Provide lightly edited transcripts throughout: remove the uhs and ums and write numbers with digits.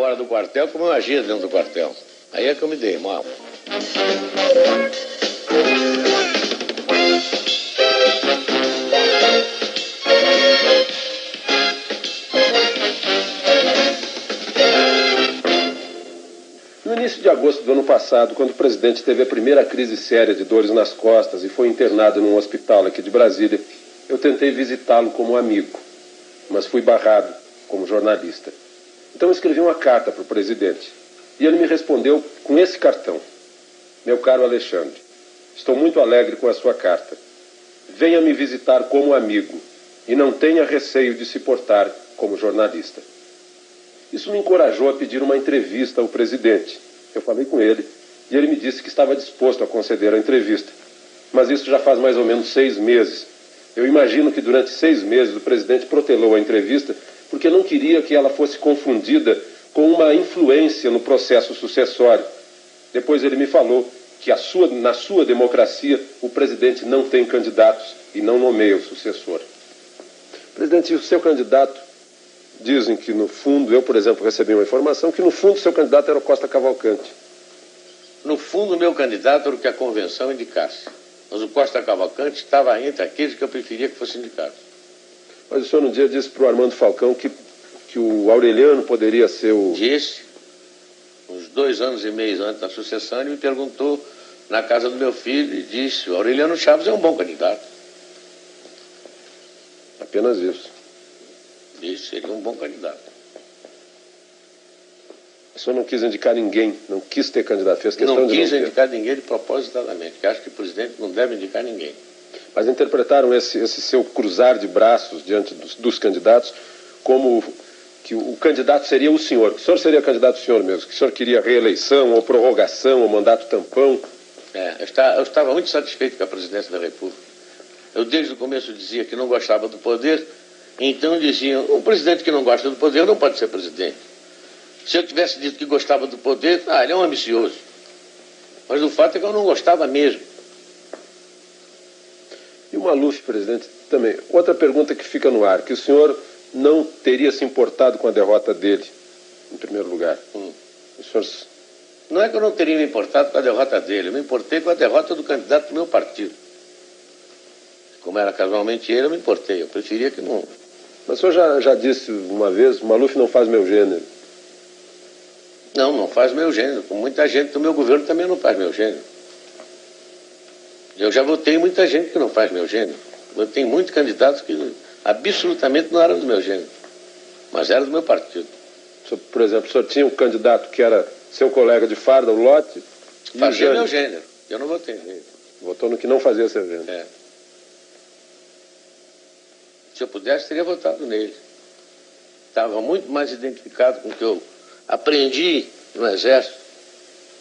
fora do quartel como eu agia dentro do quartel. Aí é que eu me dei mal. No início de agosto do ano passado, quando o presidente teve a primeira crise séria de dores nas costas e foi internado num hospital aqui de Brasília, eu tentei visitá-lo como amigo, mas fui barrado como jornalista. Então eu escrevi uma carta para o presidente e ele me respondeu com esse cartão. Meu caro Alexandre, estou muito alegre com a sua carta. Venha me visitar como amigo e não tenha receio de se portar como jornalista. Isso me encorajou a pedir uma entrevista ao presidente. Eu falei com ele e ele me disse que estava disposto a conceder a entrevista. Mas isso já faz mais ou menos 6 meses. Eu imagino que durante 6 meses o presidente protelou a entrevista porque não queria que ela fosse confundida com uma influência no processo sucessório. Depois ele me falou que na sua democracia o presidente não tem candidatos e não nomeia o sucessor. Presidente, e o seu candidato? Dizem que no fundo, eu por exemplo recebi uma informação que no fundo o seu candidato era o Costa Cavalcante. No fundo o meu candidato era o que a convenção indicasse. Mas o Costa Cavalcante estava entre aqueles que eu preferia que fosse indicado. Mas o senhor um dia disse para o Armando Falcão que o Aureliano poderia ser o... Disse, uns 2 anos e meio antes da sucessão, ele me perguntou na casa do meu filho e disse: o Aureliano Chaves é um bom candidato. Apenas isso. Disse, seria um bom candidato. O senhor não quis indicar ninguém, não quis ter candidato, fez questão de não ter. Não quis indicar ninguém de propositadamente, que acho que o presidente não deve indicar ninguém. Mas interpretaram esse seu cruzar de braços diante dos candidatos como que o candidato seria o senhor. Que o senhor seria candidato o senhor mesmo, que o senhor queria reeleição ou prorrogação ou mandato tampão. Eu estava muito satisfeito com a presidência da República. Eu desde o começo dizia que não gostava do poder, então diziam, um presidente que não gosta do poder não pode ser presidente. Se eu tivesse dito que gostava do poder, ele é um ambicioso. Mas o fato é que eu não gostava mesmo. E o Maluf, presidente, também. Outra pergunta que fica no ar, que o senhor não teria se importado com a derrota dele, em primeiro lugar. O senhor... Não é que eu não teria me importado com a derrota dele, eu me importei com a derrota do candidato do meu partido. Como era casualmente ele, eu me importei, eu preferia que não... Mas o senhor já disse uma vez, o Maluf não faz meu gênero. Não faz meu gênero. Com muita gente do meu governo também não faz meu gênero. Eu já votei muita gente que não faz meu gênero. Eu tenho muitos candidatos que absolutamente não eram do meu gênero, mas eram do meu partido. Por exemplo, o senhor tinha um candidato que era seu colega de farda, o Lotte? Fazia meu gênero. Eu não votei nele. Votou no que não fazia seu gênero. Se eu pudesse, teria votado nele. Estava muito mais identificado com o que eu aprendi no Exército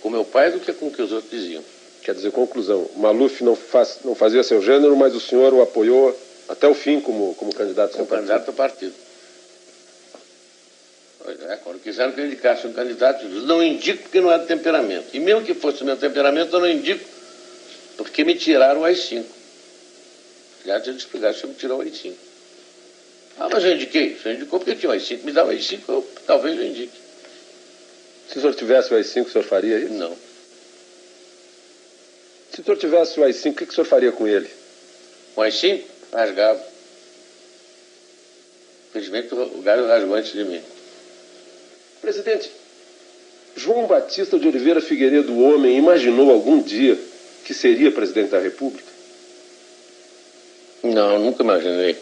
com meu pai do que com o que os outros diziam. Quer dizer, conclusão, o Maluf não fazia seu gênero, mas o senhor o apoiou até o fim como candidato do seu partido? Como candidato do partido. Pois é, quando quiseram que eu indicasse um candidato, eu não indico porque não é do temperamento. E mesmo que fosse o meu temperamento, eu não indico porque me tiraram o AI-5. Aliás, eu explicar se eu me tirou o AI-5. Mas eu indiquei. O senhor indicou porque tinha o AI-5. Me dá o AI-5, talvez eu indique. Se o senhor tivesse o AI-5, o senhor faria isso? Não. Se o senhor tivesse o AI-5, o que o senhor faria com ele? O AI-5? Rasgava. Infelizmente o Galo rasgou antes de mim. Presidente, João Batista de Oliveira Figueiredo, o homem, imaginou algum dia que seria presidente da República? Não, nunca imaginei.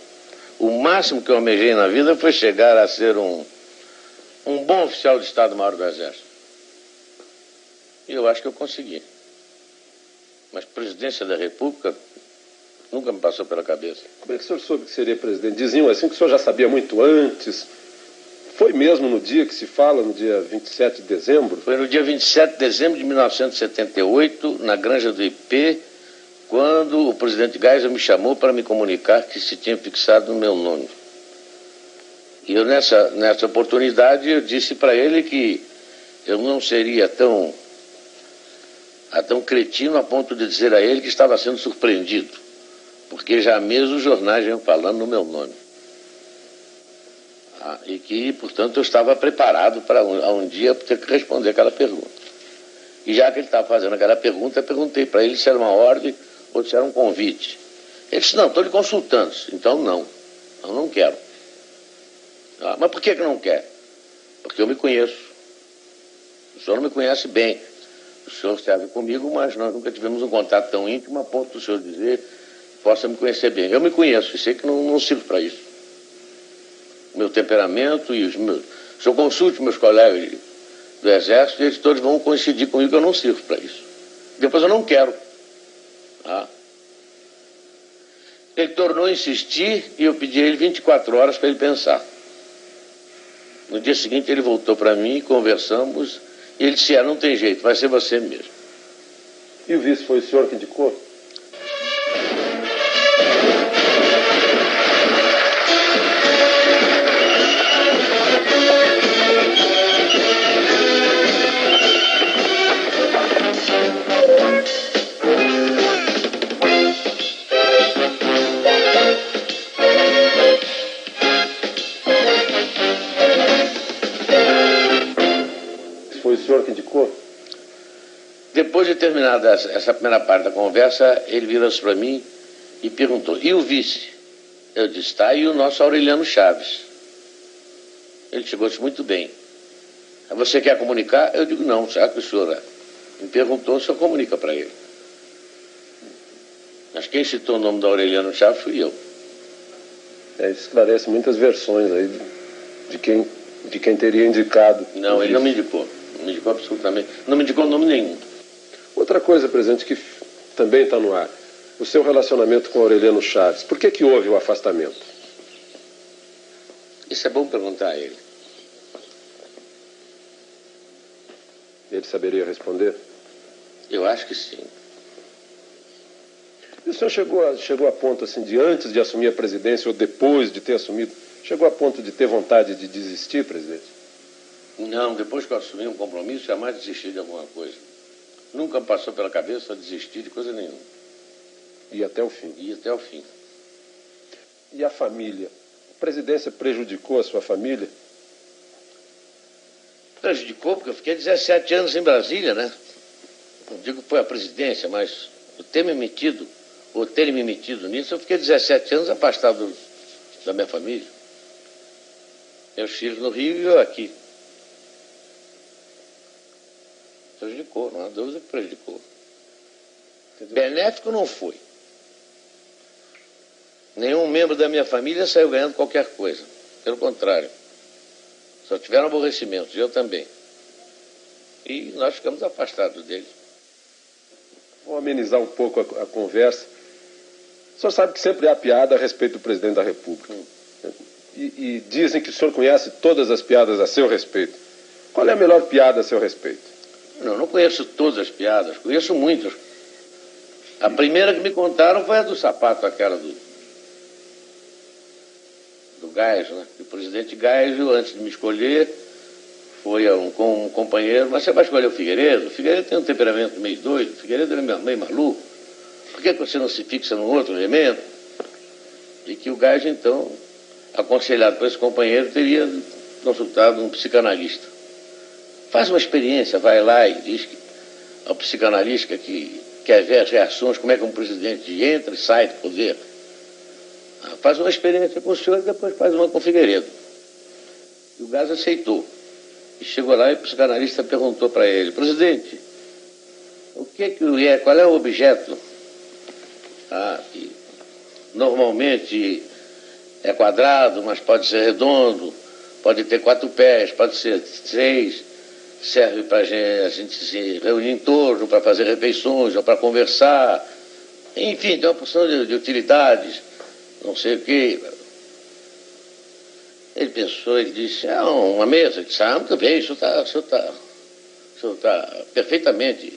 O máximo que eu almejei na vida foi chegar a ser um bom oficial de Estado-Maior do Exército. E eu acho que eu consegui. Mas presidência da República nunca me passou pela cabeça. Como é que o senhor soube que seria presidente? Diziam assim que o senhor já sabia muito antes. Foi mesmo no dia que se fala, no dia 27 de dezembro? Foi no dia 27 de dezembro de 1978, na Granja do IP, quando o presidente Geisel me chamou para me comunicar que se tinha fixado o meu nome. E eu, nessa oportunidade, eu disse para ele que eu não seria tão cretino a ponto de dizer a ele que estava sendo surpreendido, porque já mesmo os jornais iam falando no meu nome. E que, portanto, eu estava preparado para um dia ter que responder aquela pergunta. E já que ele estava fazendo aquela pergunta, eu perguntei para ele se era uma ordem ou se era um convite. Ele disse, não, estou lhe consultando. Então, não, eu não quero. Mas por que não quer? Porque eu me conheço. O senhor não me conhece bem. O senhor serve comigo, mas nós nunca tivemos um contato tão íntimo a ponto do senhor dizer possa me conhecer bem. Eu me conheço e sei que não sirvo para isso. O meu temperamento e os meus... Se eu consulte meus colegas do Exército, eles todos vão coincidir comigo que eu não sirvo para isso. Depois eu não quero. Ele tornou a insistir e eu pedi a ele 24 horas para ele pensar. No dia seguinte ele voltou para mim, conversamos, e ele disse, não tem jeito, vai ser você mesmo. E o vice foi o senhor que indicou? Foi o senhor que indicou? Depois de terminada essa primeira parte da conversa, ele virou-se para mim e perguntou, e o vice? Eu disse, tá, e o nosso Aureliano Chaves? Ele chegou-se muito bem. Você quer comunicar? Eu digo, não, já que o senhor me perguntou, o senhor comunica para ele. Mas quem citou o nome do Aureliano Chaves fui eu. Esclarece muitas versões aí de quem teria indicado. Não, ele não me indicou. Não me indicou absolutamente. Não me indicou nome nenhum. Outra coisa, presidente, que também está no ar. O seu relacionamento com Aureliano Chaves. Por que houve o afastamento? Isso é bom perguntar a ele. Ele saberia responder? Eu acho que sim. E o senhor chegou a ponto, assim, de antes de assumir a presidência ou depois de ter assumido, chegou a ponto de ter vontade de desistir, presidente? Não, depois que eu assumi um compromisso, jamais desisti de alguma coisa. Nunca passou pela cabeça desistir de coisa nenhuma. E até o fim? E até o fim. E a família? A presidência prejudicou a sua família? Prejudicou porque eu fiquei 17 anos em Brasília, né? Não digo que foi a presidência, mas o ter me metido nisso, eu fiquei 17 anos afastado da minha família. Meus filhos no Rio e eu aqui. Prejudicou, não há dúvida que prejudicou. Benéfico não foi. Nenhum membro da minha família saiu ganhando qualquer coisa. Pelo contrário. Só tiveram aborrecimentos, eu também. E nós ficamos afastados deles. Vou amenizar um pouco a conversa. O senhor sabe que sempre há piada a respeito do presidente da República. E dizem que o senhor conhece todas as piadas a seu respeito. Qual é a melhor piada a seu respeito? Não conheço todas as piadas, conheço muitas. A primeira que me contaram foi a do sapato, aquela do Geisel, né? O presidente Geisel, antes de me escolher, foi com um companheiro, mas você vai escolher o Figueiredo? O Figueiredo tem um temperamento meio doido, o Figueiredo é meio maluco. Por que você não se fixa num outro elemento? E que o Geisel, então, aconselhado por esse companheiro, teria consultado um psicanalista. Faz uma experiência, vai lá e diz ao psicanalista que quer ver as reações, como é que um presidente entra e sai do poder. Faz uma experiência com o senhor e depois faz uma com o Figueiredo. E o Geisel aceitou. E chegou lá e o psicanalista perguntou para ele, presidente, qual é o objeto que normalmente é quadrado, mas pode ser redondo, pode ter 4 pés, pode ser 6, serve para a gente se reunir em torno, para fazer refeições ou para conversar. Enfim, tem uma porção de utilidades, não sei o quê. Ele pensou, ele disse, uma mesa. Ele disse, muito bem, isso está perfeitamente.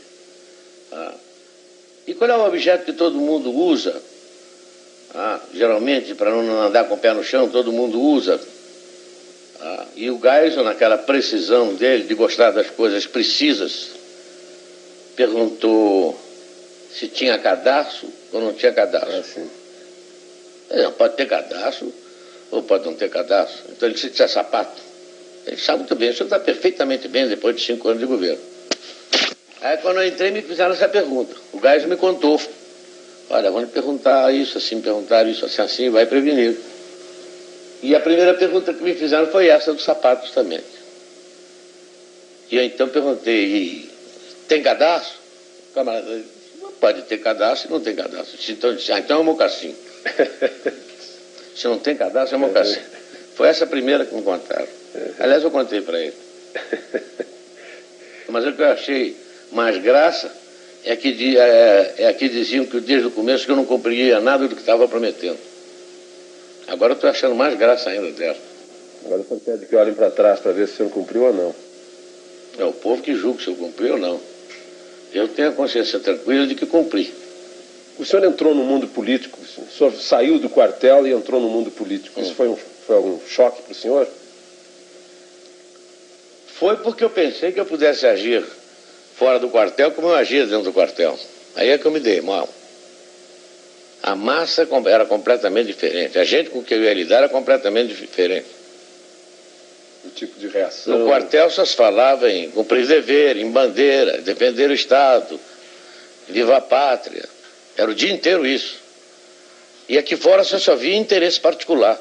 E qual é o objeto que todo mundo usa? Geralmente, para não andar com o pé no chão, todo mundo usa. E o Geisel, naquela precisão dele, de gostar das coisas precisas, perguntou se tinha cadarço ou não tinha cadarço. Sim. Não pode ter cadarço ou pode não ter cadastro. Então ele disse que é sapato. Ele sabe muito bem, o senhor está perfeitamente bem depois de 5 anos de governo. Aí quando eu entrei me fizeram essa pergunta. O Gás me contou. Olha, vão lhe perguntar isso assim, me perguntaram isso assim, assim, vai prevenir. E a primeira pergunta que me fizeram foi essa do sapato, justamente. E eu então perguntei, tem cadastro? O camarada disse, não pode ter cadastro e não tem cadastro. Então eu disse, então é um mocassim. Se não tem cadastro, é um mocassim. Foi essa a primeira que me contaram. Aliás, eu contei para ele. Mas o que eu achei mais graça é que diziam que desde o começo que eu não cumpria nada do que estava prometendo. Agora eu estou achando mais graça ainda dela. Agora você pede que olhem para trás para ver se o senhor cumpriu ou não. É o povo que julga se eu cumpri ou não. Eu tenho a consciência tranquila de que cumpri. O senhor entrou no mundo político, o senhor saiu do quartel e entrou no mundo político. Isso foi algum choque para o senhor? Foi porque eu pensei que eu pudesse agir fora do quartel como eu agia dentro do quartel. Aí é que eu me dei mal. A massa era completamente diferente. A gente com quem eu ia lidar era completamente diferente. O tipo de reação? No quartel só se falava em cumprir dever, em bandeira, defender o Estado, viva a pátria. Era o dia inteiro isso. E aqui fora só havia interesse particular.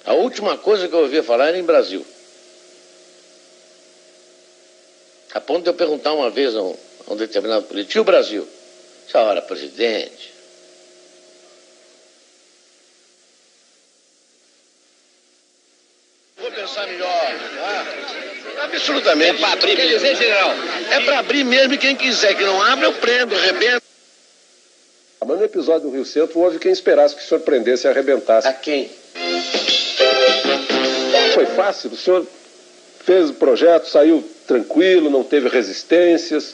A última coisa que eu ouvia falar era em Brasil. A ponto de eu perguntar uma vez a um determinado político, e o Brasil? Essa hora, presidente. Vou pensar melhor. Absolutamente. É para abrir, quer dizer, general? É para abrir mesmo, e quem quiser que não abra, eu prendo, arrebento. Mas no episódio do Rio Centro houve quem esperasse que o senhor prendesse e arrebentasse. A quem? Foi fácil, o senhor fez o projeto, saiu tranquilo, não teve resistências.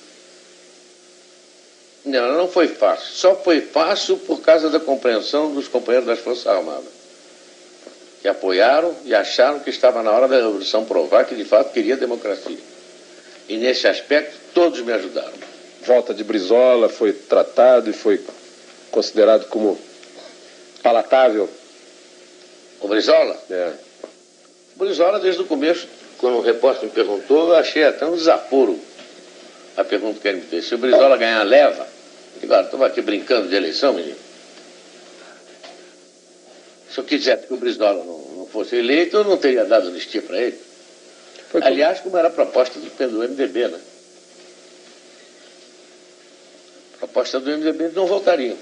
Não foi fácil. Só foi fácil por causa da compreensão dos companheiros das Forças Armadas, que apoiaram e acharam que estava na hora da Revolução provar que de fato queria democracia. E nesse aspecto todos me ajudaram. Volta de Brizola foi tratado e foi considerado como palatável. O Brizola? É. O Brizola, desde o começo, quando o repórter me perguntou, eu achei até um desaforo a pergunta que ele me fez. Se o Brizola ganhar, leva. Agora, estamos aqui brincando de eleição, menino. Se eu quisesse que o Brizola não fosse eleito, eu não teria dado anistia para ele. Aliás, como era a proposta do MDB, né? A proposta do MDB, eles não voltariam.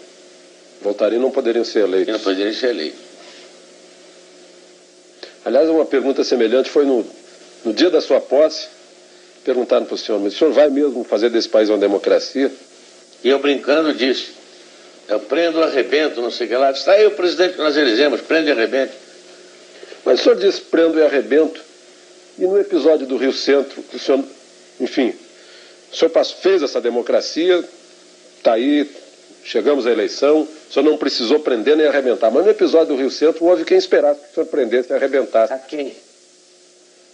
Voltariam e não poderiam ser eleitos. E não poderiam ser eleitos. Aliás, uma pergunta semelhante foi no dia da sua posse. Perguntaram para o senhor, mas o senhor vai mesmo fazer desse país uma democracia? E eu brincando disse, eu prendo, arrebento, não sei o que lá. Está aí o presidente que nós elegemos, prende e arrebente. Mas o senhor disse prendo e arrebento. E no episódio do Rio Centro, o senhor, enfim, o senhor fez essa democracia, está aí, chegamos à eleição, o senhor não precisou prender nem arrebentar. Mas no episódio do Rio Centro houve quem esperasse que o senhor prendesse e arrebentasse. A quem?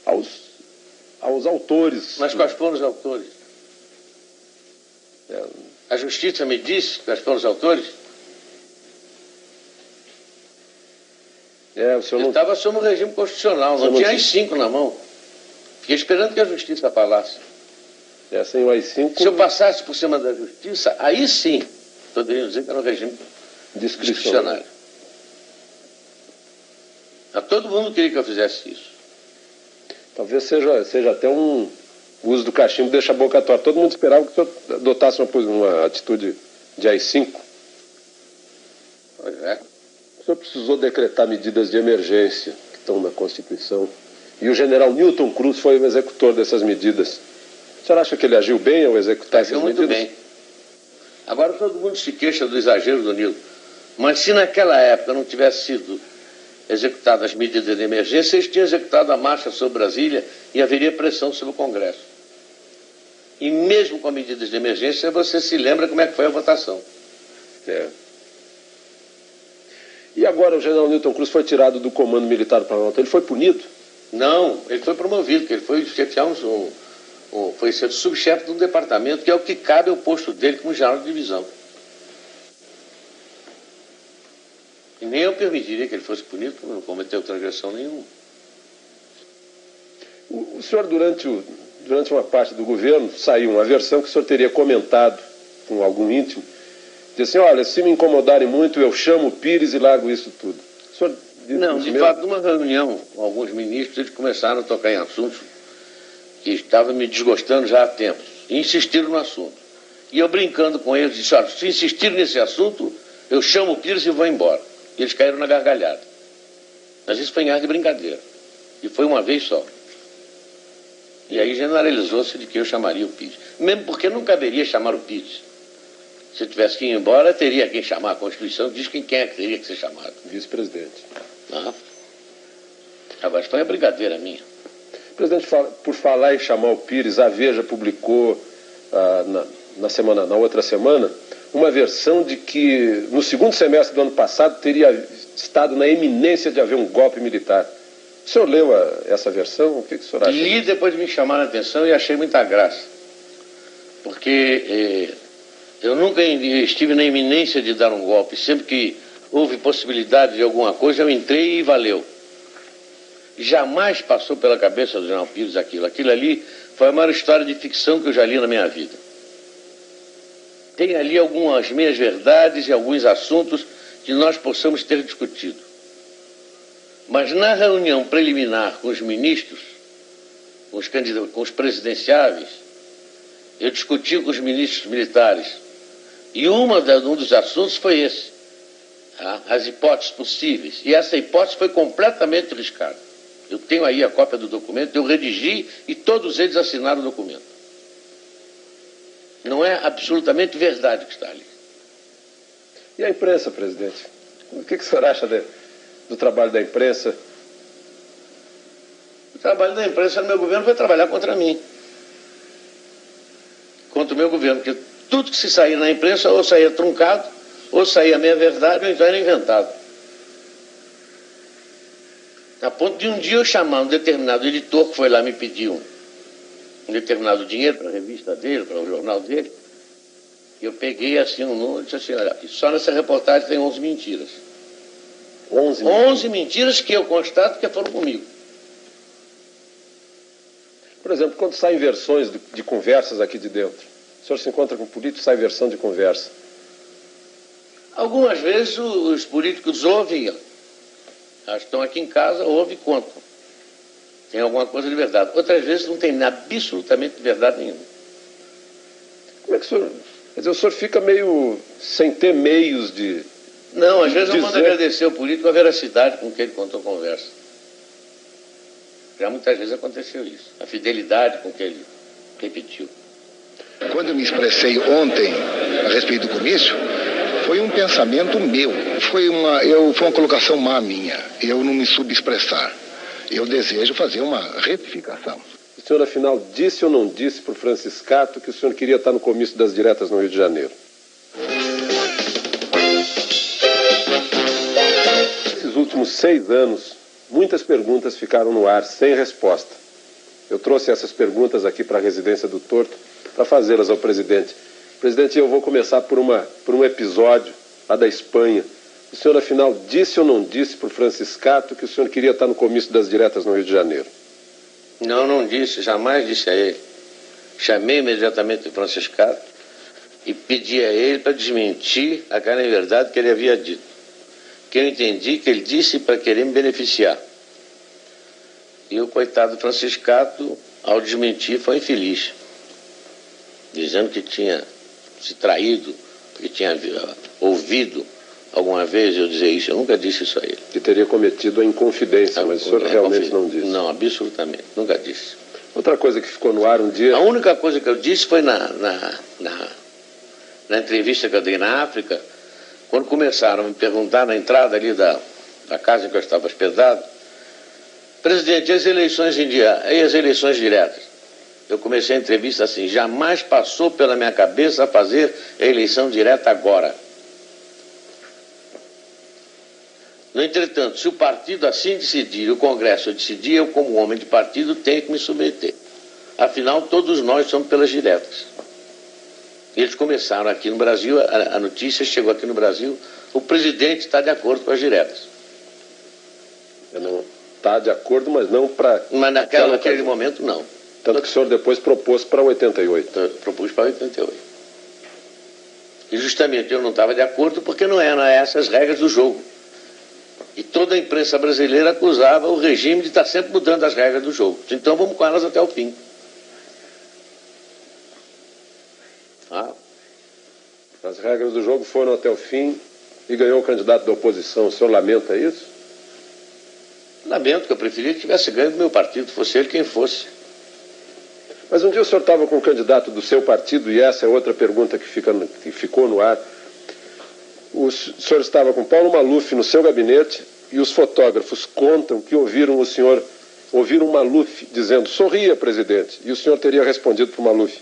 Aos autores. Mas quais foram os autores? A justiça me disse quais foram os autores? O senhor não... estava sob o regime constitucional, não tinha AI-5 na mão. Fiquei esperando que a justiça falasse. Sem o AI-5... Se eu passasse por cima da justiça, aí sim, poderiam dizer que era um regime discricionário. Mas todo mundo queria que eu fizesse isso. Talvez seja até o uso do cachimbo deixa a boca torta. Todo mundo esperava que o senhor adotasse uma atitude de AI-5. Pois é. O senhor precisou decretar medidas de emergência que estão na Constituição. E o general Newton Cruz foi o executor dessas medidas. O senhor acha que ele agiu bem ao executar essas medidas? Agiu muito bem. Agora todo mundo se queixa do exagero do Newton. Mas se naquela época não tivesse sido executadas as medidas de emergência, eles tinham executado a marcha sobre Brasília e haveria pressão sobre o Congresso. E mesmo com medidas de emergência, você se lembra como é que foi a votação. E agora o general Newton Cruz foi tirado do comando militar planalto. Ele foi punido? Não, ele foi promovido, porque ele foi chefiar foi ser subchefe de um departamento, que é o que cabe ao posto dele como general de divisão. E Nem eu permitiria que ele fosse punido, porque não cometeu transgressão nenhuma. O senhor, durante uma parte do governo, saiu uma versão que o senhor teria comentado com algum íntimo, disse assim, olha, se me incomodarem muito, eu chamo o Pires e largo isso tudo. O senhor não, de fato, numa reunião com alguns ministros, eles começaram a tocar em assuntos que estavam me desgostando já há tempos, e insistiram no assunto. E eu, brincando com eles, disse, olha, se insistirem nesse assunto, eu chamo o Pires e vou embora. E eles caíram na gargalhada. Mas isso foi em ar de brincadeira. E foi uma vez só. E aí generalizou-se de que eu chamaria o Pires. Mesmo porque não caberia chamar o Pires. Se eu tivesse que ir embora, teria quem chamar. A Constituição diz quem é que teria que ser chamado. Vice-presidente. Agora, foi uma brincadeira minha. Presidente, por falar em chamar o Pires, a Veja publicou na outra semana uma versão de que no segundo semestre do ano passado teria estado na iminência de haver um golpe militar. O senhor leu essa versão? O que o senhor acha? Li depois de me chamar a atenção e achei muita graça. Porque eu nunca estive na iminência de dar um golpe. Sempre que houve possibilidade de alguma coisa, eu entrei e valeu. Jamais passou pela cabeça do general Pires aquilo. Aquilo ali foi a maior história de ficção que eu já li na minha vida. Tem ali algumas meias-verdades e alguns assuntos que nós possamos ter discutido. Mas na reunião preliminar com os ministros, com os presidenciáveis, eu discuti com os ministros militares. E um dos assuntos foi esse. As hipóteses possíveis. E essa hipótese foi completamente riscada. Eu tenho aí a cópia do documento, eu redigi e todos eles assinaram o documento. Não é absolutamente verdade o que está ali. E a imprensa, presidente? O que o senhor acha do trabalho da imprensa? O trabalho da imprensa no meu governo foi trabalhar contra mim. Contra o meu governo, porque tudo que se saía na imprensa ou saía truncado, ou saía meia-verdade, ou então era inventado. A ponto de um dia eu chamar um determinado editor que foi lá me pedir um determinado dinheiro para a revista dele, para o jornal dele, e eu peguei assim um número e disse assim, olha, só nessa reportagem tem 11 mentiras. 11 mentiras que eu constato que foram comigo. Por exemplo, quando saem versões de conversas aqui de dentro, o senhor se encontra com um político, sai versão de conversa. Algumas vezes os políticos ouvem, estão aqui em casa, ouvem e contam. Tem alguma coisa de verdade. Outras vezes não tem absolutamente verdade nenhuma. Como é que o senhor... Quer dizer, o senhor fica meio sem ter meios de... Não, às vezes eu mando agradecer ao político a veracidade com que ele contou a conversa. Já muitas vezes aconteceu isso. A fidelidade com que ele repetiu. Quando eu me expressei ontem a respeito do comício, foi um pensamento meu. Foi uma colocação má minha. Eu não me subexpressar. Eu desejo fazer uma retificação. O senhor, afinal, disse ou não disse para o Franciscato que o senhor queria estar no comício das diretas no Rio de Janeiro? Nesses últimos 6 anos, muitas perguntas ficaram no ar, sem resposta. Eu trouxe essas perguntas aqui para a residência do Torto para fazê-las ao presidente. Presidente, eu vou começar por um episódio lá da Espanha. O senhor, afinal, disse ou não disse para o Franciscato que o senhor queria estar no comício das diretas no Rio de Janeiro? Não, não disse, jamais disse a ele. Chamei imediatamente o Franciscato e pedi a ele para desmentir aquela verdade que ele havia dito. Que eu entendi que ele disse para querer me beneficiar. E o coitado Franciscato, ao desmentir, foi infeliz. Dizendo que tinha se traído, que tinha ouvido alguma vez eu dizer isso. Eu nunca disse isso a ele. Que teria cometido a inconfidência, mas o senhor realmente não disse? Não, absolutamente, nunca disse. Outra coisa que ficou no ar um dia... A única coisa que eu disse foi na entrevista que eu dei na África, quando começaram a me perguntar na entrada ali da casa em que eu estava hospedado, presidente, e as eleições diretas? Eu comecei a entrevista assim, jamais passou pela minha cabeça fazer a eleição direta agora. No entretanto, se o partido assim decidir, o Congresso decidir, eu como homem de partido tenho que me submeter. Afinal, todos nós somos pelas diretas. Eles começaram aqui no Brasil, a notícia chegou aqui no Brasil O presidente está de acordo com as diretas. Não está de acordo, mas não para... Mas naquele momento, não. Tanto que o senhor depois propôs para 88. Eu propus para 88. E justamente eu não estava de acordo porque não eram essas regras do jogo. E toda a imprensa brasileira acusava o regime de estar sempre mudando as regras do jogo. Então vamos com elas até o fim. As regras do jogo foram até o fim e ganhou o candidato da oposição. O senhor lamenta isso? Lamento, que eu preferia que tivesse ganho do meu partido, fosse ele quem fosse. Mas um dia o senhor estava com o candidato do seu partido, e essa é outra pergunta que ficou no ar. O senhor estava com Paulo Maluf no seu gabinete e os fotógrafos contam que ouviram o Maluf dizendo: sorria, presidente. E o senhor teria respondido para o Maluf: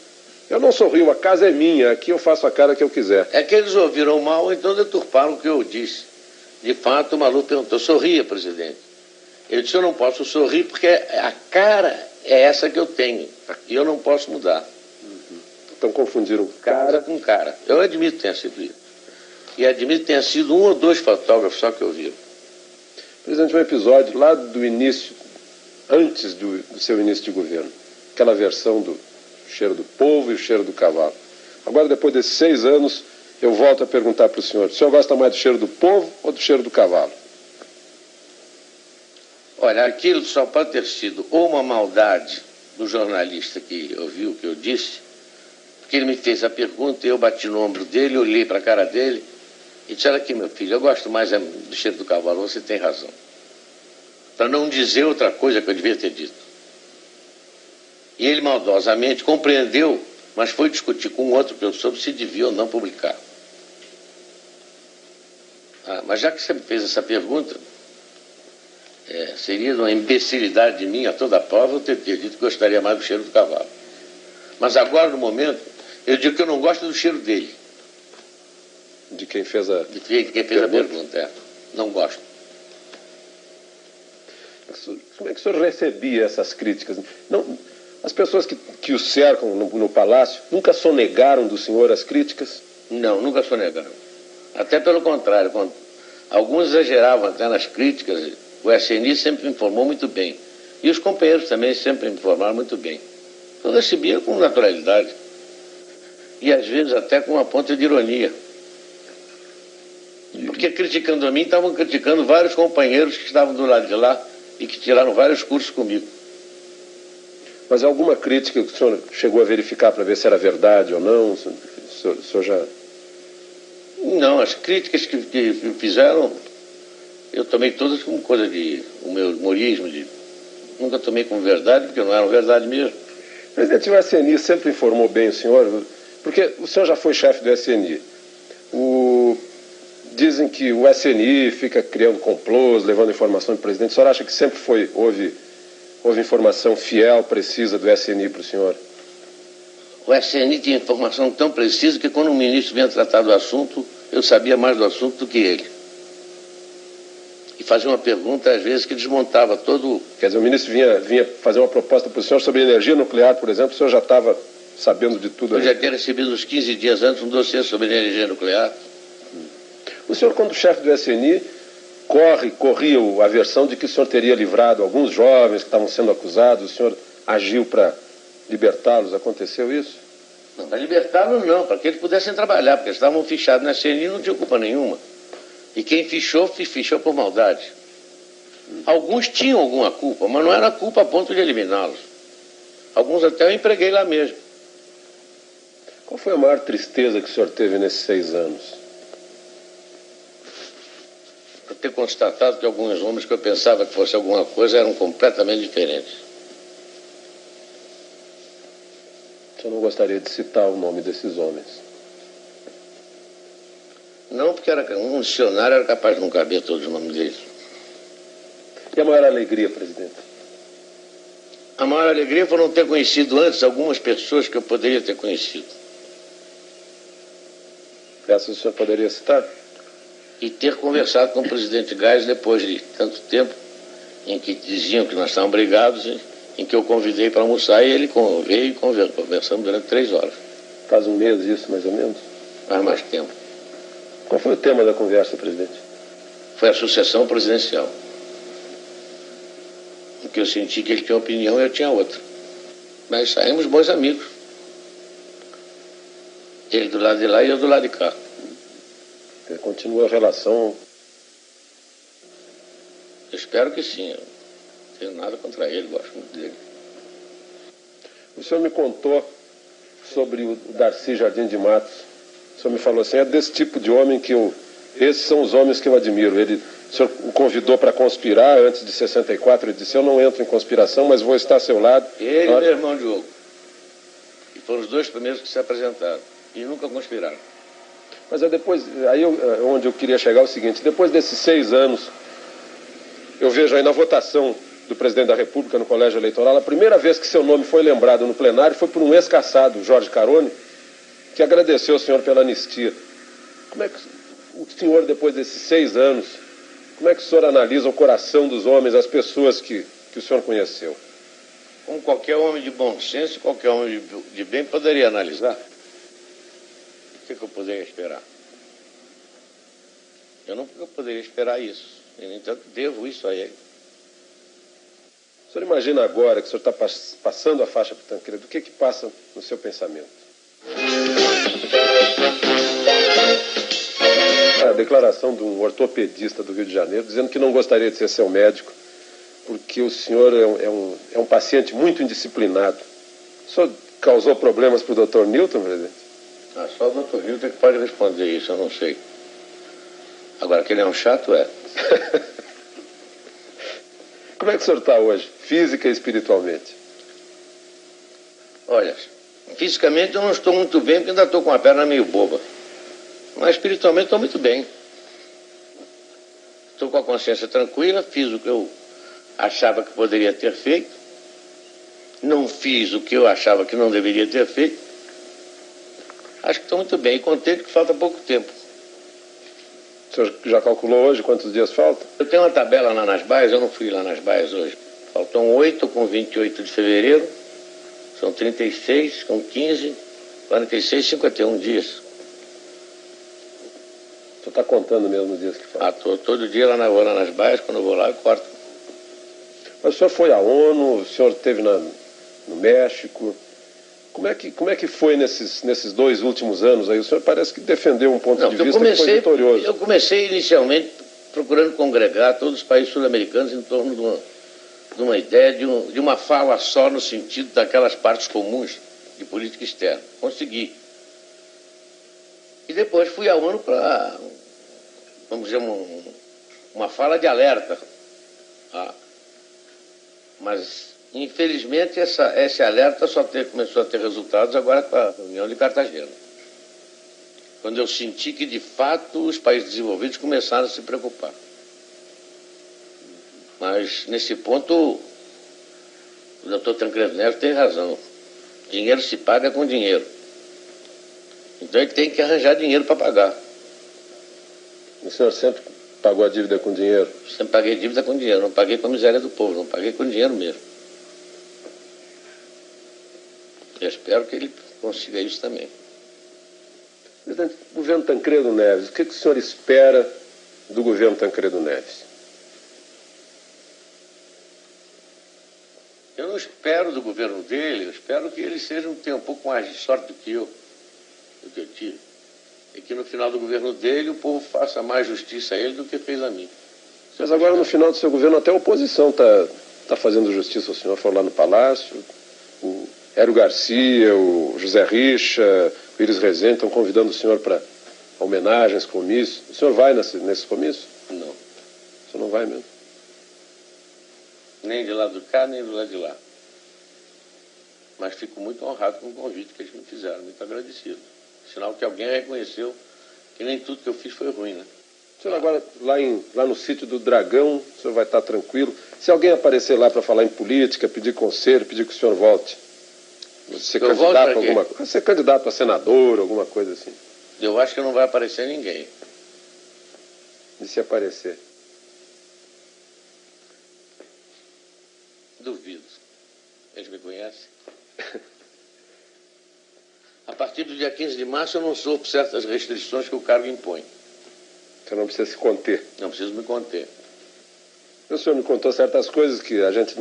eu não sorrio, a casa é minha, aqui eu faço a cara que eu quiser. É que eles ouviram mal, então deturparam o que eu disse. De fato, o Maluf perguntou: sorria, presidente. Eu disse: eu não posso sorrir porque a cara é essa que eu tenho e eu não posso mudar. Então confundiram cara com cara. Eu admito que tenha sido isso. E admito que tenha sido um ou dois fotógrafos só que ouviram. Presidente, um episódio lá do início, antes do seu início de governo. Aquela versão do cheiro do povo e o cheiro do cavalo. Agora, depois desses 6 anos, eu volto a perguntar para o senhor gosta mais do cheiro do povo ou do cheiro do cavalo? Olha, aquilo só pode ter sido ou uma maldade do jornalista que ouviu o que eu disse, porque ele me fez a pergunta e eu bati no ombro dele, olhei para a cara dele e disse: olha aqui, meu filho, eu gosto mais do cheiro do cavalo, você tem razão. Para não dizer outra coisa que eu devia ter dito. E ele maldosamente compreendeu, mas foi discutir com outro sobre se devia ou não publicar. Mas já que você me fez essa pergunta, seria uma imbecilidade de mim, a toda prova, eu ter dito que gostaria mais do cheiro do cavalo. Mas agora, no momento, eu digo que eu não gosto do cheiro dele. De quem fez a pergunta, não gosto. Como é que o senhor recebia essas críticas? Não, as pessoas que o cercam no palácio nunca sonegaram do senhor as críticas? Não, nunca sonegaram. Até pelo contrário, quando alguns exageravam até nas críticas, o SNI sempre me informou muito bem. E os companheiros também sempre me informaram muito bem. Eu recebia com naturalidade. E às vezes até com uma ponta de ironia. Porque criticando a mim, estavam criticando vários companheiros que estavam do lado de lá e que tiraram vários cursos comigo. Mas alguma crítica que o senhor chegou a verificar para ver se era verdade ou não? O senhor já... Não, as críticas que fizeram, eu tomei todas como coisa de... o meu humorismo, nunca tomei como verdade, porque não eram verdade mesmo. Presidente, o SNI sempre informou bem o senhor, porque o senhor já foi chefe do SNI. Dizem que o SNI fica criando complôs, levando informação do presidente. O senhor acha que sempre houve informação fiel, precisa do SNI para o senhor? O SNI tinha informação tão precisa que quando o ministro vinha tratar do assunto, eu sabia mais do assunto do que ele. E fazia uma pergunta, às vezes, que desmontava todo... Quer dizer, o ministro vinha fazer uma proposta para o senhor sobre energia nuclear, por exemplo, o senhor já estava sabendo de tudo? Eu já tinha recebido uns 15 dias antes um dossiê sobre energia nuclear. O senhor, quando chefe do SNI, corria a versão de que o senhor teria livrado alguns jovens que estavam sendo acusados, o senhor agiu para libertá-los, aconteceu isso? Não, para libertá-los não, para que eles pudessem trabalhar, porque eles estavam fichados na SNI e não tinham culpa nenhuma. E quem fichou por maldade. Alguns tinham alguma culpa, mas não era culpa a ponto de eliminá-los. Alguns até eu empreguei lá mesmo. Qual foi a maior tristeza que o senhor teve nesses 6 anos? Por ter constatado que alguns homens que eu pensava que fosse alguma coisa eram completamente diferentes. O senhor não gostaria de citar o nome desses homens? Não, porque um dicionário era capaz de não caber todos os nomes deles. E a maior alegria, presidente? A maior alegria foi não ter conhecido antes algumas pessoas que eu poderia ter conhecido. Essas o senhor poderia citar? E ter conversado com o presidente Geisel depois de tanto tempo, em que diziam que nós estávamos brigados, em que eu convidei para almoçar e ele veio e conversamos durante 3 horas. Faz um mês isso, mais ou menos? Faz mais tempo. Qual foi o tema da conversa, presidente? Foi a sucessão presidencial. Porque eu senti que ele tinha uma opinião e eu tinha outra. Mas saímos bons amigos. Ele do lado de lá e eu do lado de cá. Continua a relação? Eu espero que sim. Eu não tenho nada contra ele, gosto muito dele. O senhor me contou sobre o Darcy Jardim de Matos. O senhor me falou assim, é desse tipo de homem que esses são os homens que eu admiro. O senhor o convidou para conspirar antes de 64, ele disse, eu não entro em conspiração, mas vou estar ao seu lado. Ele e meu irmão Diogo. E foram os dois primeiros que se apresentaram. E nunca conspiraram. Mas onde eu queria chegar é o seguinte, depois desses 6 anos, eu vejo aí na votação do presidente da República no colégio eleitoral, a primeira vez que seu nome foi lembrado no plenário foi por um ex-caçado, Jorge Carone, que agradeceu ao senhor pela anistia. Como é que o senhor, depois desses 6 anos, como é que o senhor analisa o coração dos homens, as pessoas que o senhor conheceu? Como qualquer homem de bom senso, qualquer homem de bem poderia analisar. O que eu poderia esperar? Eu não poderia esperar isso. E, no entanto, devo isso a ele. O senhor imagina agora que o senhor está passando a faixa para o Tancredo, o que passa no seu pensamento? A declaração de um ortopedista do Rio de Janeiro, dizendo que não gostaria de ser seu médico, porque o senhor é um paciente muito indisciplinado. O senhor causou problemas para o Dr. Newton, presidente? Só o Dr. Newton que pode responder isso, eu não sei. Agora, que ele é um chato, é. Como é que o senhor está hoje, física e espiritualmente? Olha, fisicamente eu não estou muito bem, porque ainda estou com a perna meio boba. Mas espiritualmente estou muito bem. Estou com a consciência tranquila, fiz o que eu achava que poderia ter feito. Não fiz o que eu achava que não deveria ter feito. Acho que estou muito bem e contente que falta pouco tempo. O senhor já calculou hoje quantos dias faltam? Eu tenho uma tabela lá nas baias, eu não fui lá nas baias hoje. Faltam 8 com 28 de fevereiro. São 36 com 15, 46, 51 dias. O senhor está contando mesmo os dias que faltam? Todo dia vou lá nas baias, quando eu vou lá eu corto. Mas o senhor foi à ONU, o senhor esteve no México. Como é que foi nesses 2 últimos anos aí? O senhor parece que defendeu um ponto de vista que foi vitorioso. Eu comecei inicialmente procurando congregar todos os países sul-americanos em torno de uma ideia, de uma fala só no sentido daquelas partes comuns de política externa. Consegui. E depois fui à ONU para, vamos dizer, uma fala de alerta. Mas, infelizmente, esse alerta começou a ter resultados agora com a reunião de Cartagena. Quando eu senti que, de fato, os países desenvolvidos começaram a se preocupar. Mas, nesse ponto, o doutor Tancredo Neves tem razão. Dinheiro se paga com dinheiro. Então, ele tem que arranjar dinheiro para pagar. O senhor sempre pagou a dívida com dinheiro? Sempre paguei dívida com dinheiro. Não paguei com a miséria do povo, não paguei com dinheiro mesmo. Eu espero que ele consiga isso também. Presidente, governo Tancredo Neves, o que o senhor espera do governo Tancredo Neves? Eu não espero do governo dele, eu espero que ele tenha um pouco mais de sorte do que eu tive. E que no final do governo dele o povo faça mais justiça a ele do que fez a mim. Mas agora no final do seu governo até a oposição está fazendo justiça ao senhor. Foi lá no Palácio, o Hélio Garcia, o José Richa, o Iris Rezende estão convidando o senhor para homenagens, comícios. O senhor vai nesse comício? Não. O senhor não vai mesmo? Nem de lá do cá, nem do lado de lá. Mas fico muito honrado com o convite que eles me fizeram, muito agradecido. Sinal que alguém reconheceu que nem tudo que eu fiz foi ruim, né? O senhor agora, lá no sítio do Dragão, o senhor vai estar tranquilo. Se alguém aparecer lá para falar em política, pedir conselho, pedir que o senhor volte, ser candidato a senador, alguma coisa assim. Eu acho que não vai aparecer ninguém. E se aparecer? Duvido. Eles me conhecem. A partir do dia 15 de março eu não sofro certas restrições que o cargo impõe. Você não precisa se conter. Não preciso me conter. O senhor me contou certas coisas que a gente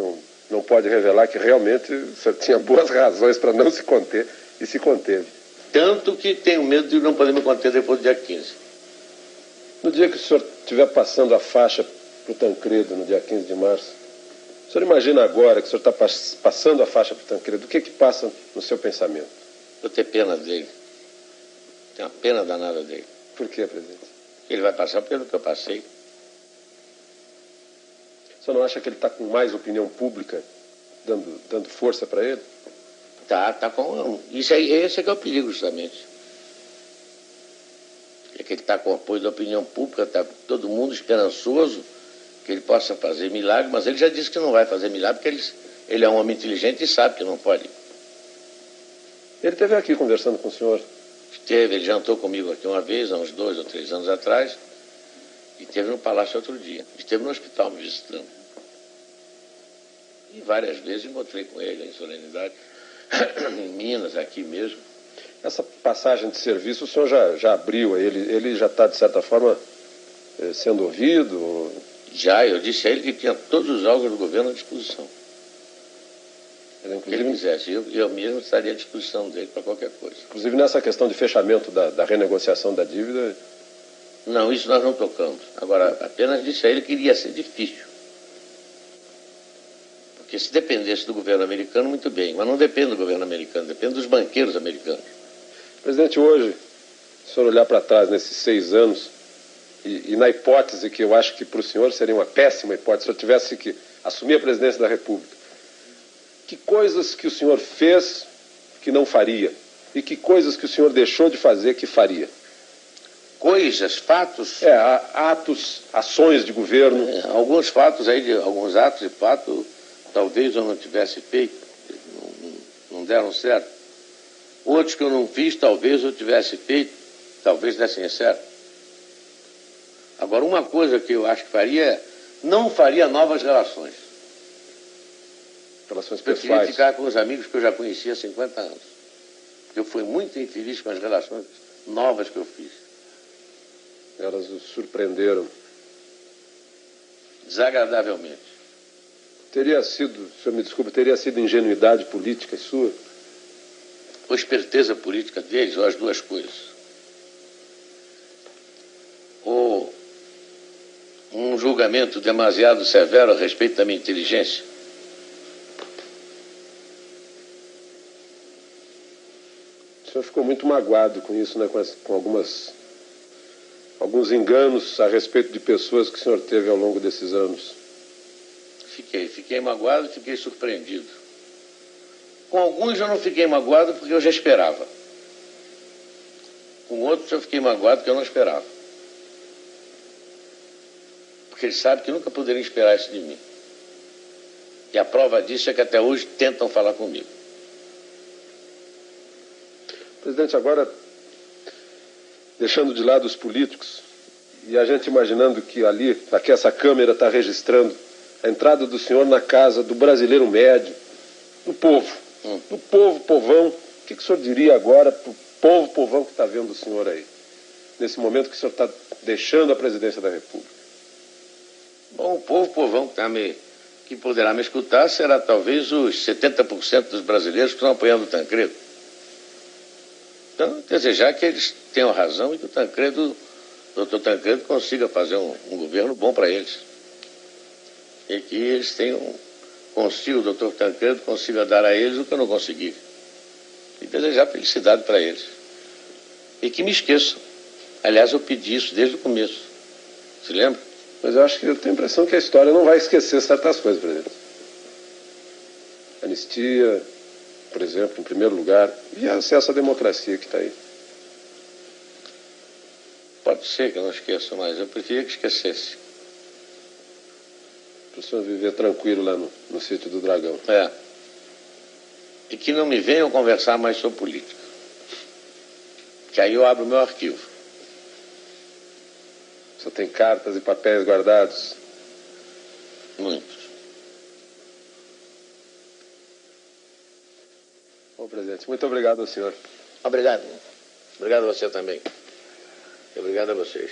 não pode revelar, que realmente o senhor tinha boas razões para não se conter e se conteve. Tanto que tenho medo de não poder me conter depois do dia 15. No dia que o senhor estiver passando a faixa para o Tancredo, no dia 15 de março, o senhor imagina agora que o senhor está passando a faixa para o Tancredo, o que passa no seu pensamento? Eu tenho pena dele. Tenho uma pena danada dele. Por quê, presidente? Ele vai passar pelo que eu passei. O senhor não acha que ele está com mais opinião pública dando força para ele? Tá com... Esse é que é o perigo, justamente. É que ele está com o apoio da opinião pública, está todo mundo esperançoso que ele possa fazer milagre, mas ele já disse que não vai fazer milagre, porque ele é um homem inteligente e sabe que não pode. Ele esteve aqui conversando com o senhor. Ele jantou comigo aqui uma vez, há uns 2 ou 3 anos atrás, e esteve no palácio outro dia. Esteve no hospital me visitando. E várias vezes encontrei com ele em solenidade, em Minas, aqui mesmo. Essa passagem de serviço o senhor já abriu a ele? Ele já está, de certa forma, sendo ouvido? Já, eu disse a ele que tinha todos os órgãos do governo à disposição. Ele, Se ele quisesse, eu mesmo estaria à disposição dele para qualquer coisa. Inclusive nessa questão de fechamento da renegociação da dívida? Não, isso nós não tocamos. Agora, apenas disse a ele que iria ser difícil. Porque se dependesse do governo americano, muito bem. Mas não depende do governo americano, depende dos banqueiros americanos. Presidente, hoje, se o senhor olhar para trás nesses 6 anos, e na hipótese que eu acho que para o senhor seria uma péssima hipótese, se eu tivesse que assumir a presidência da República, que coisas que o senhor fez que não faria? E que coisas que o senhor deixou de fazer que faria? Coisas, fatos... atos, ações de governo. Alguns fatos aí, alguns atos e fatos, talvez eu não tivesse feito, não deram certo. Outros que eu não fiz, talvez eu tivesse feito, talvez dessem certo. Agora, uma coisa que eu acho que faria, não faria novas relações. Relações pessoais. Eu queria ficar com os amigos que eu já conhecia há 50 anos. Eu fui muito infeliz com as relações novas que eu fiz. Elas o surpreenderam. Desagradavelmente. Teria sido, o senhor me desculpe, teria sido ingenuidade política sua? Ou esperteza política deles, ou as duas coisas. Ou um julgamento demasiado severo a respeito da minha inteligência. O senhor ficou muito magoado com isso, né? Com alguns enganos a respeito de pessoas que o senhor teve ao longo desses anos. Fiquei magoado, fiquei surpreendido. Com alguns eu não fiquei magoado porque eu já esperava. Com outros eu fiquei magoado porque eu não esperava. Porque eles sabem que nunca poderiam esperar isso de mim. E a prova disso é que até hoje tentam falar comigo. Presidente, agora, deixando de lado os políticos, e a gente imaginando que aqui essa câmera está registrando a entrada do senhor na casa do brasileiro médio, do povo, povão, o que o senhor diria agora para o povão que está vendo o senhor aí, nesse momento que o senhor está deixando a presidência da República? Bom, o povão que poderá me escutar será talvez os 70% dos brasileiros que estão apoiando o Tancredo. Então, desejar que eles tenham razão e que o doutor Tancredo consiga fazer um governo bom para eles. E que eles o doutor Tancredo consiga dar a eles o que eu não consegui. E desejar felicidade para eles. E que me esqueçam. Aliás, eu pedi isso desde o começo. Se lembra? Mas eu tenho a impressão que a história não vai esquecer certas coisas, presidente. Anistia, por exemplo, em primeiro lugar, e acesso à democracia que está aí. Pode ser que eu não esqueça, mas eu preferia que esquecesse. Para o senhor viver tranquilo lá no sítio do Dragão. E que não me venham conversar mais sobre política. Que aí eu abro o meu arquivo. O senhor tem cartas e papéis guardados? Muitos. Bom, presidente, muito obrigado ao senhor. Obrigado. Obrigado a você também. E obrigado a vocês.